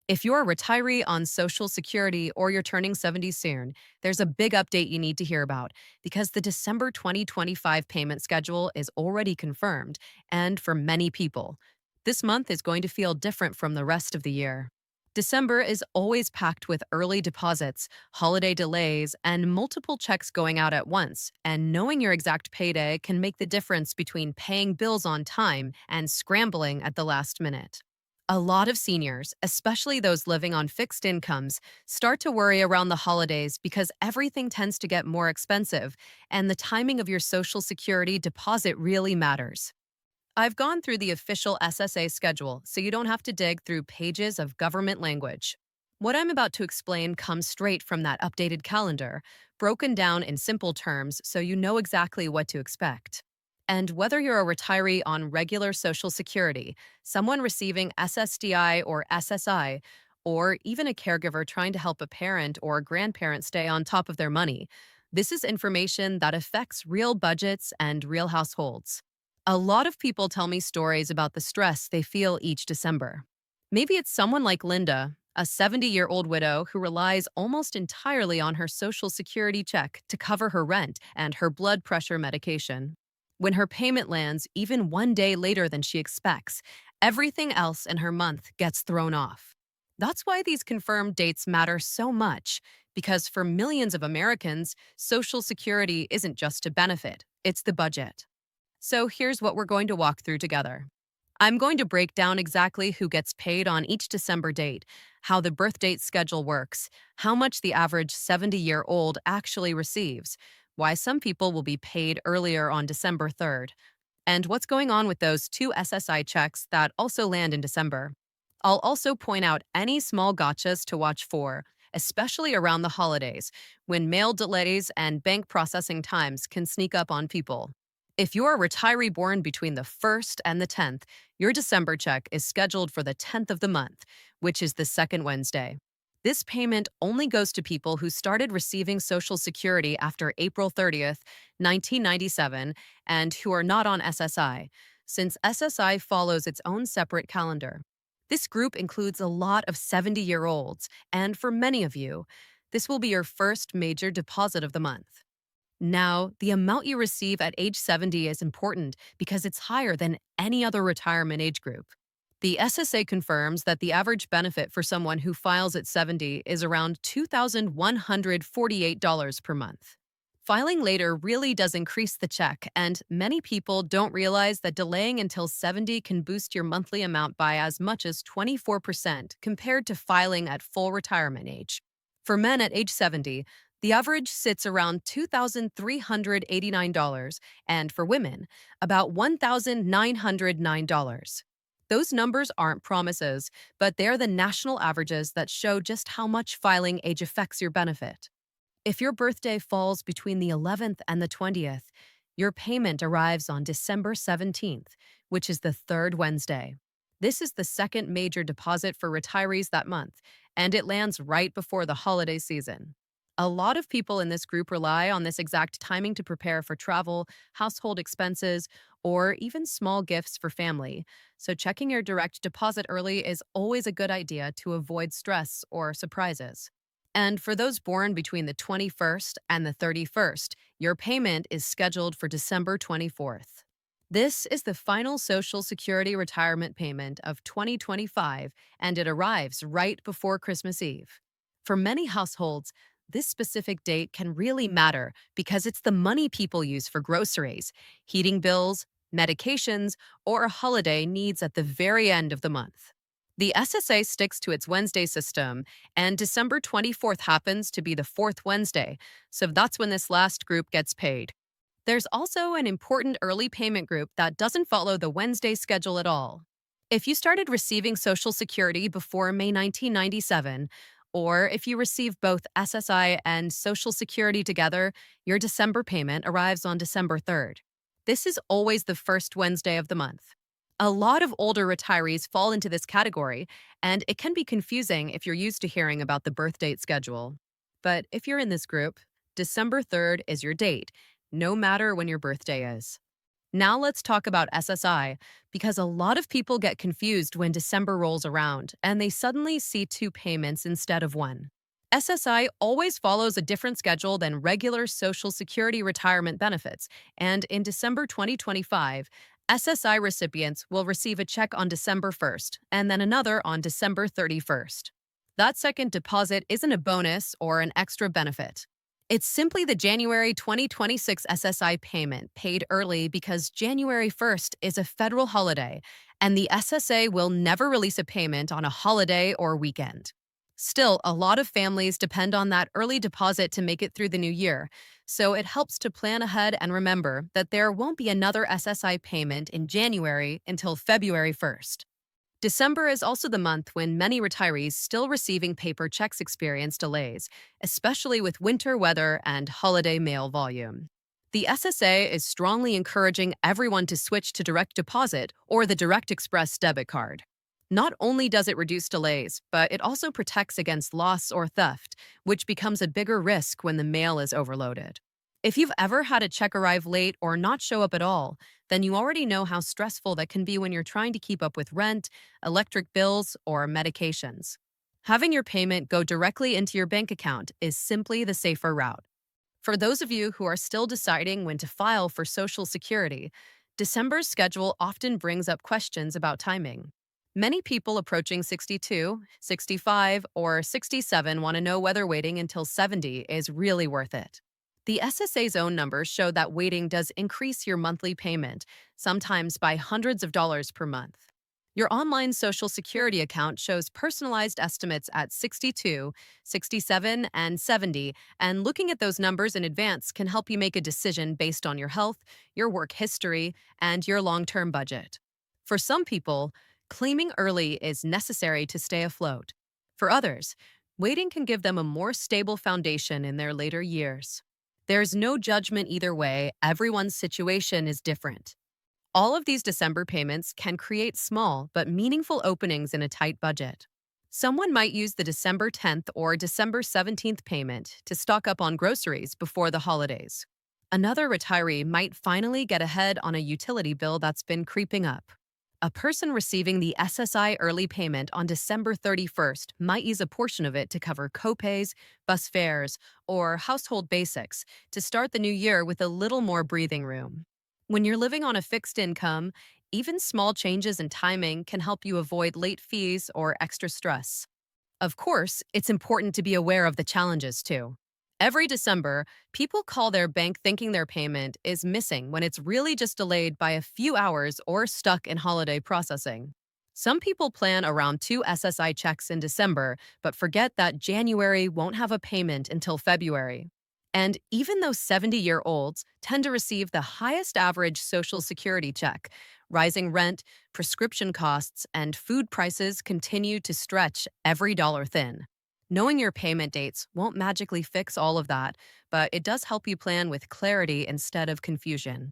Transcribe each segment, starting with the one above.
If you're a retiree on Social Security or you're turning 70 soon, there's a big update you need to hear about because the December 2025 payment schedule is already confirmed, and for many people, this month is going to feel different from the rest of the year. December is always packed with early deposits, holiday delays, and multiple checks going out at once, and knowing your exact payday can make the difference between paying bills on time and scrambling at the last minute. A lot of seniors, especially those living on fixed incomes, start to worry around the holidays because everything tends to get more expensive, and the timing of your Social Security deposit really matters. I've gone through the official SSA schedule, so you don't have to dig through pages of government language. What I'm about to explain comes straight from that updated calendar, broken down in simple terms so you know exactly what to expect. And whether you're a retiree on regular Social Security, someone receiving SSDI or SSI, or even a caregiver trying to help a parent or a grandparent stay on top of their money, this is information that affects real budgets and real households. A lot of people tell me stories about the stress they feel each December. Maybe it's someone like Linda, a 70-year-old widow who relies almost entirely on her Social Security check to cover her rent and her blood pressure medication. When her payment lands even one day later than she expects, everything else in her month gets thrown off. That's why these confirmed dates matter so much, because for millions of Americans, Social Security isn't just a benefit, it's the budget. So here's what we're going to walk through together. I'm going to break down exactly who gets paid on each December date, how the birth date schedule works, how much the average 70-year-old actually receives, why some people will be paid earlier on December 3rd, and what's going on with those two SSI checks that also land in December. I'll also point out any small gotchas to watch for, especially around the holidays, when mail delays and bank processing times can sneak up on people. If you're a retiree born between the 1st and the 10th, your December check is scheduled for the 10th of the month, which is the second Wednesday. This payment only goes to people who started receiving Social Security after April 30th, 1997, and who are not on SSI, since SSI follows its own separate calendar. This group includes a lot of 70-year-olds, and for many of you, this will be your first major deposit of the month. Now, the amount you receive at age 70 is important because it's higher than any other retirement age group. The SSA confirms that the average benefit for someone who files at 70 is around $2,148 per month. Filing later really does increase the check, and many people don't realize that delaying until 70 can boost your monthly amount by as much as 24% compared to filing at full retirement age. For men at age 70, the average sits around $2,389, and for women, about $1,909. Those numbers aren't promises, but they're the national averages that show just how much filing age affects your benefit. If your birthday falls between the 11th and the 20th, your payment arrives on December 17th, which is the third Wednesday. This is the second major deposit for retirees that month, and it lands right before the holiday season. A lot of people in this group rely on this exact timing to prepare for travel, household expenses, or even small gifts for family. So checking your direct deposit early is always a good idea to avoid stress or surprises. And for those born between the 21st and the 31st, your payment is scheduled for December 24th. This is the final Social Security retirement payment of 2025, and it arrives right before Christmas Eve. For many households, this specific date can really matter because it's the money people use for groceries, heating bills, medications, or holiday needs at the very end of the month. The SSA sticks to its Wednesday system, and December 24th happens to be the fourth Wednesday, so that's when this last group gets paid. There's also an important early payment group that doesn't follow the Wednesday schedule at all. If you started receiving Social Security before May 1997, or if you receive both SSI and Social Security together, your December payment arrives on December 3rd. This is always the first Wednesday of the month. A lot of older retirees fall into this category, and it can be confusing if you're used to hearing about the birth date schedule. But if you're in this group, December 3rd is your date, no matter when your birthday is. Now let's talk about SSI, because a lot of people get confused when December rolls around and they suddenly see two payments instead of one. SSI always follows a different schedule than regular Social Security retirement benefits, and in December 2025, SSI recipients will receive a check on December 1st and then another on December 31st. That second deposit isn't a bonus or an extra benefit. It's simply the January 2026 SSI payment paid early because January 1st is a federal holiday, and the SSA will never release a payment on a holiday or weekend. Still, a lot of families depend on that early deposit to make it through the new year, so it helps to plan ahead and remember that there won't be another SSI payment in January until February 1st. December is also the month when many retirees still receiving paper checks experience delays, especially with winter weather and holiday mail volume. The SSA is strongly encouraging everyone to switch to direct deposit or the Direct Express debit card. Not only does it reduce delays, but it also protects against loss or theft, which becomes a bigger risk when the mail is overloaded. If you've ever had a check arrive late or not show up at all, then you already know how stressful that can be when you're trying to keep up with rent, electric bills, or medications. Having your payment go directly into your bank account is simply the safer route. For those of you who are still deciding when to file for Social Security, December's schedule often brings up questions about timing. Many people approaching 62, 65, or 67 want to know whether waiting until 70 is really worth it. The SSA's own numbers show that waiting does increase your monthly payment, sometimes by hundreds of dollars per month. Your online Social Security account shows personalized estimates at 62, 67, and 70, and looking at those numbers in advance can help you make a decision based on your health, your work history, and your long-term budget. For some people, claiming early is necessary to stay afloat. For others, waiting can give them a more stable foundation in their later years. There's no judgment either way, everyone's situation is different. All of these December payments can create small but meaningful openings in a tight budget. Someone might use the December 10th or December 17th payment to stock up on groceries before the holidays. Another retiree might finally get ahead on a utility bill that's been creeping up. A person receiving the SSI early payment on December 31st might use a portion of it to cover copays, bus fares, or household basics to start the new year with a little more breathing room. When you're living on a fixed income, even small changes in timing can help you avoid late fees or extra stress. Of course, it's important to be aware of the challenges too. Every December, people call their bank thinking their payment is missing when it's really just delayed by a few hours or stuck in holiday processing. Some people plan around two SSI checks in December, but forget that January won't have a payment until February. And even though 70-year-olds tend to receive the highest average Social Security check, rising rent, prescription costs, and food prices continue to stretch every dollar thin. Knowing your payment dates won't magically fix all of that, but it does help you plan with clarity instead of confusion.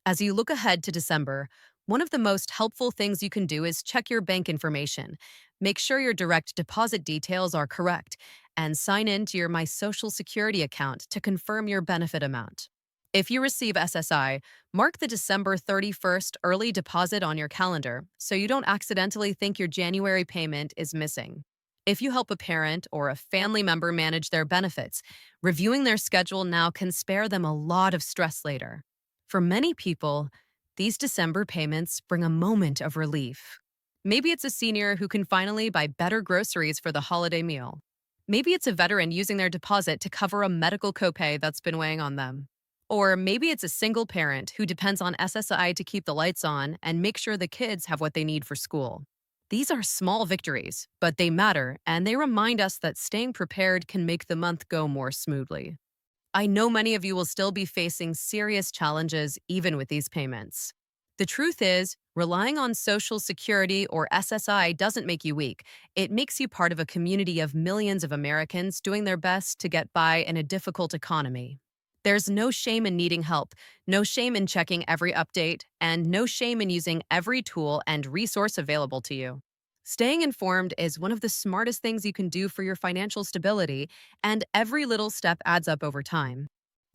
As you look ahead to December, one of the most helpful things you can do is check your bank information. Make sure your direct deposit details are correct, and sign in to your My Social Security account to confirm your benefit amount. If you receive SSI, mark the December 31st early deposit on your calendar so you don't accidentally think your January payment is missing. If you help a parent or a family member manage their benefits, reviewing their schedule now can spare them a lot of stress later. For many people, these December payments bring a moment of relief. Maybe it's a senior who can finally buy better groceries for the holiday meal. Maybe it's a veteran using their deposit to cover a medical copay that's been weighing on them. Or maybe it's a single parent who depends on SSI to keep the lights on and make sure the kids have what they need for school. These are small victories, but they matter, and they remind us that staying prepared can make the month go more smoothly. I know many of you will still be facing serious challenges even with these payments. The truth is, relying on Social Security or SSI doesn't make you weak. It makes you part of a community of millions of Americans doing their best to get by in a difficult economy. There's no shame in needing help, no shame in checking every update, and no shame in using every tool and resource available to you. Staying informed is one of the smartest things you can do for your financial stability, and every little step adds up over time.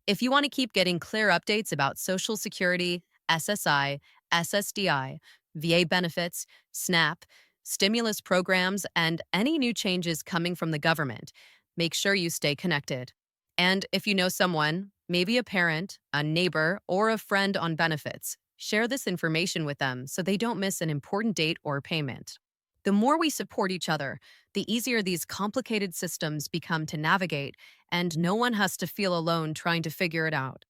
If you want to keep getting clear updates about Social Security, SSI, SSDI, VA benefits, SNAP, stimulus programs, and any new changes coming from the government. Make sure you stay connected. And if you know someone, maybe a parent, a neighbor, or a friend on benefits, share this information with them so they don't miss an important date or payment. The more we support each other, the easier these complicated systems become to navigate, and no one has to feel alone trying to figure it out.